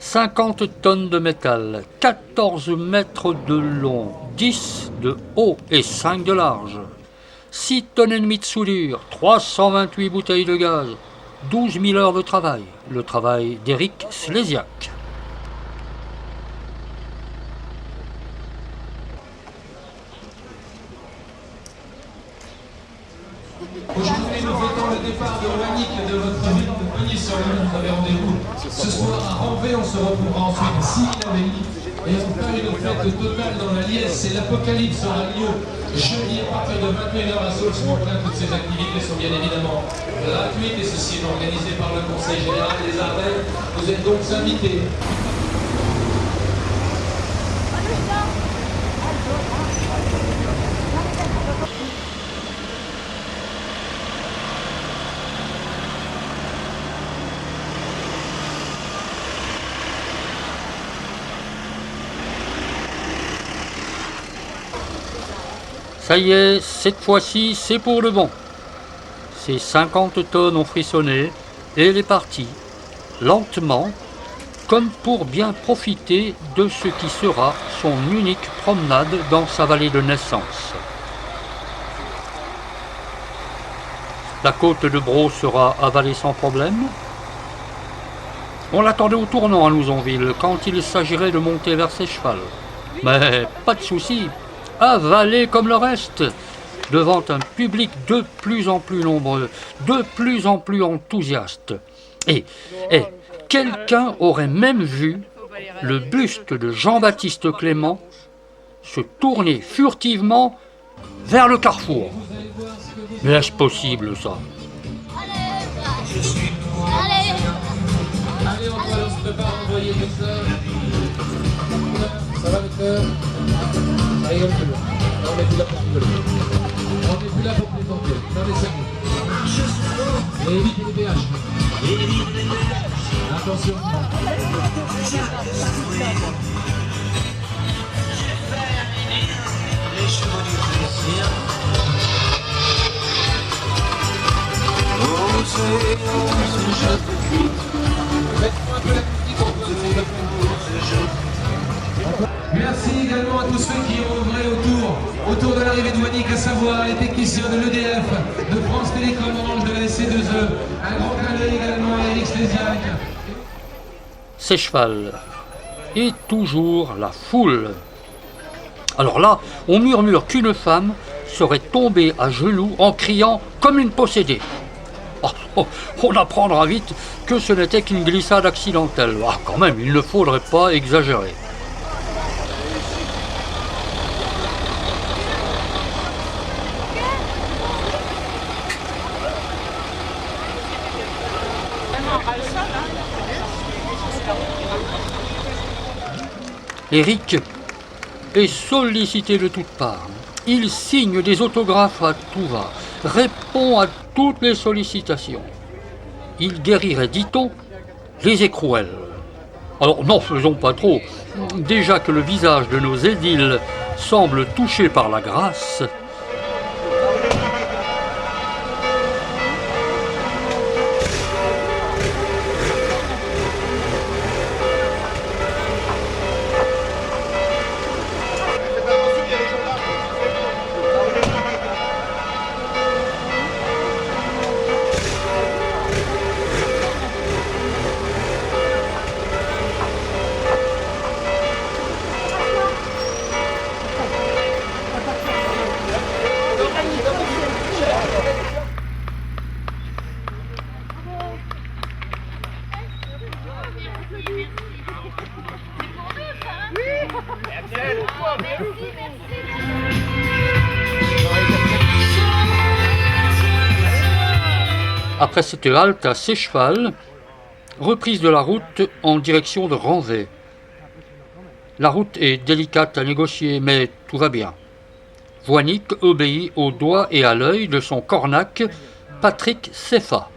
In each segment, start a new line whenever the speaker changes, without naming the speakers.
50 tonnes de métal, 14 mètres de long, 10 de haut et 5 de large, 6 tonnes et demie de soudure, 328 bouteilles de gaz, 12 000 heures de travail. Le travail d'Éric Slésiak.
Aujourd'hui, nous fêtons le départ de Wannick de votre ville de Bogny-sur-Yonne. Vous avez rendez-vous ce soir à Ranvé. On se retrouvera ensuite à Sivy-la-Veille. Et on fera une fête totale dans la liesse. Et l'Apocalypse aura lieu jeudi à partir de 21h à Saulx-Montclin. Toutes ces activités sont bien évidemment gratuites et ceci est organisé par le Conseil Général des Ardennes. Vous êtes donc invités.
Ça y est, cette fois-ci, c'est pour le bon. Ces 50 tonnes ont frissonné et elle est partie, lentement, comme pour bien profiter de ce qui sera son unique promenade dans sa vallée de naissance. La côte de Bro sera avalée sans problème. On l'attendait au tournant à Nouzonville quand il s'agirait de monter vers Sécheval. Mais pas de souci, avalé comme le reste, devant un public de plus en plus nombreux, de plus en plus enthousiaste. Et quelqu'un aurait même vu le buste de Jean-Baptiste Clément se tourner furtivement vers le carrefour. Mais est-ce possible, ça?
Allez, on se prépare à envoyer tout ça. Ça va, docteur? Ça rigole plus. On n'est plus là pour rigoler. On n'est plus là pour plaisanter. Dans les 5 minutes. Et évitez les péages. Attention.
Les chevaux du plaisir.
Mettez-moi un peu la musique en Merci également à tous ceux qui ont œuvré autour de l'arrivée de Wannick, à savoir les techniciens de l'EDF, de France Télécom, Orange, de la SC2E. Un grand clin d'œil également à Éric Slésiak.
Sécheval. Et toujours la foule. Alors là, on murmure qu'une femme serait tombée à genoux en criant comme une possédée. On apprendra vite que ce n'était qu'une glissade accidentelle. Quand même, il ne faudrait pas exagérer. Éric est sollicité de toutes parts. Il signe des autographes à tout va, répond à toutes les sollicitations. Il guérirait, dit-on, les écrouelles. Alors n'en faisons pas trop. Déjà que le visage de nos édiles semble touché par la grâce, après cette halte à Sécheval, reprise de la route en direction de Ranvé. La route est délicate à négocier, mais tout va bien. Wannick obéit au doigt et à l'œil de son cornac, Patrick Seffa.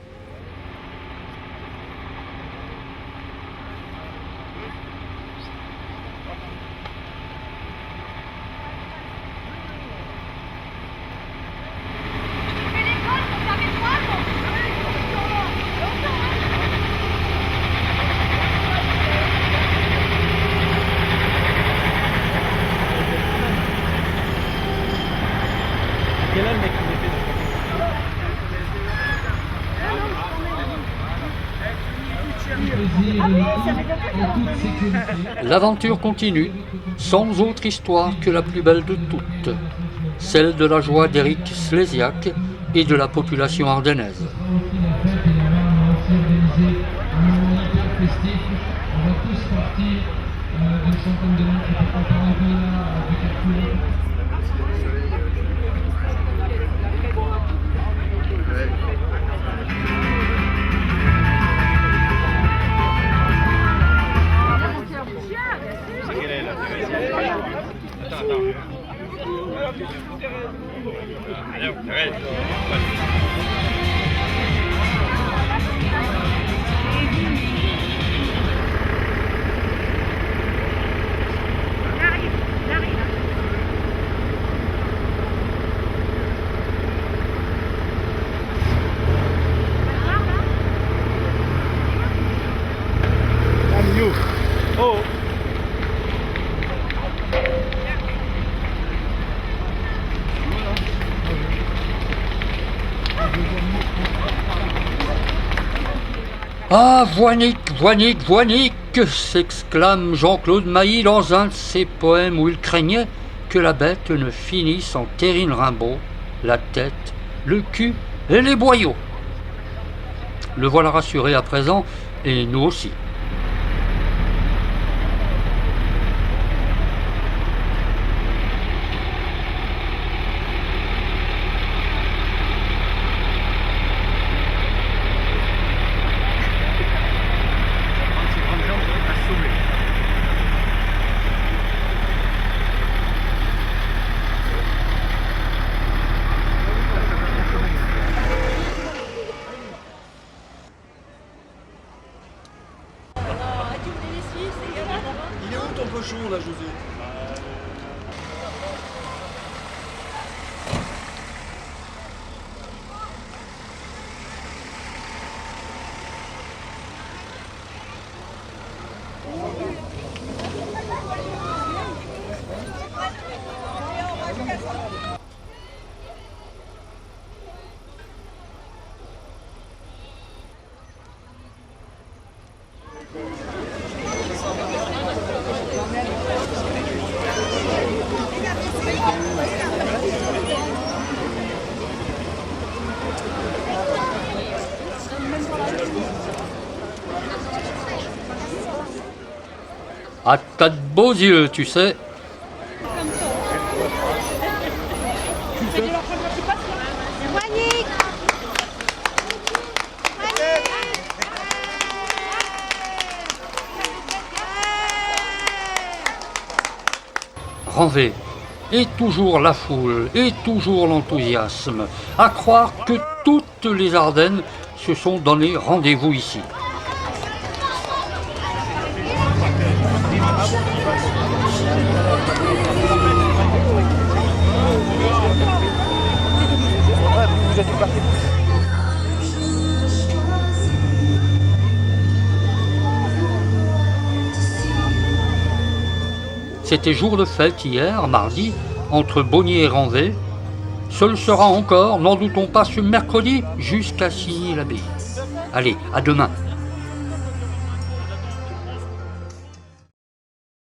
L'aventure continue, sans autre histoire que la plus belle de toutes, celle de la joie d'Éric Slésiak et de la population ardennaise.
On va tous partir d'une centaine de mètres pour préparer un peu là,
Ah, Voinic, Voinic, Voinic, s'exclame Jean-Claude Mailly dans un de ses poèmes où il craignait que la bête ne finisse en terrine Rimbaud, la tête, le cul et les boyaux. Le voilà rassuré à présent, et nous aussi.
Il est où ton pochon là, José?
Ah, t'as de beaux yeux, tu sais. Ranvé, et toujours la foule, et toujours l'enthousiasme, à croire que toutes les Ardennes se sont donné rendez-vous ici. C'était jour de fête hier, mardi, entre Bonnier et Ranvé. Ce le sera encore, n'en doutons pas, ce mercredi, jusqu'à Signy-l'Abbaye. Allez, à demain.